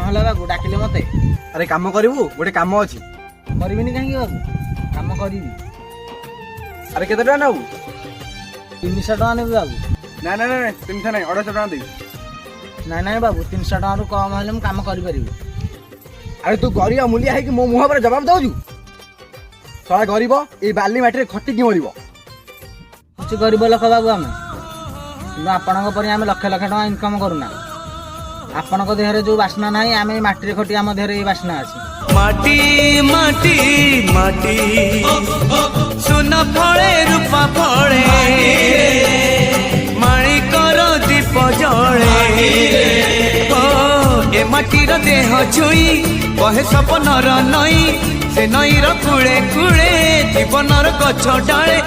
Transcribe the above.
ହେଲା ବାବୁ ଡାକିଲେ ମତେ? ଆରେ କାମ କରିବୁ, ଗୋଟେ କାମ ଅଛି। କରିବିନି କାହିଁକି ବାବୁ, କାମ କରିବି। ଆରେ କେତେ ଟଙ୍କା ନେବୁ? 300 ଟଙ୍କା ନେବି ବାବୁ। ନା ନା ନା 300 ନାହିଁ, 250 ଟଙ୍କା ଦେବି। ନାଇଁ ନାଇଁ ବାବୁ, 300 ଟଙ୍କାରୁ କମ ହେଲେ ମୁଁ କାମ କରିପାରିବି। ଆରେ ତୁ ଗରିବ ମୂଲିଆ ହେଇକି ମୋ ମୁହଁ ଉପରେ ଜବାବ ଦଉଛୁ? ଶଳା ଗରିବ ଏଇ ବାଲି ମାଟିରେ ଖଟିକି ମରିବ। କିଛି ଗରିବ ଲୋକ ବାବୁ ଆମେ, କିନ୍ତୁ ଆପଣଙ୍କ ପରି ଆମେ ଲକ୍ଷ ଲକ୍ଷ ଟଙ୍କା ଇନକମ୍ କରୁନା। ଆପଣଙ୍କ ଦେହରେ ଯୋଉ ବାସ୍ନା ନାହିଁ, ଆମେ ଏଇ ମାଟିରେ ଖଟି ଆମ ଦେହରେ ଏଇ ବାସ୍ନା ଅଛି। ମାଟି ମାଟି ମାଟି ସୁନ ଫଳେ ରୂପା ଫଳେ ମାଣିକର ଦୀପ ଜଳେ ଏ ମାଟିର ଦେହ ଛୁଇଁ କହେ ସପନର ନଈ ସେ ନଈର କୂଳେ କୂଳେ ଜୀବନର ଗଛ ଡାଳେ।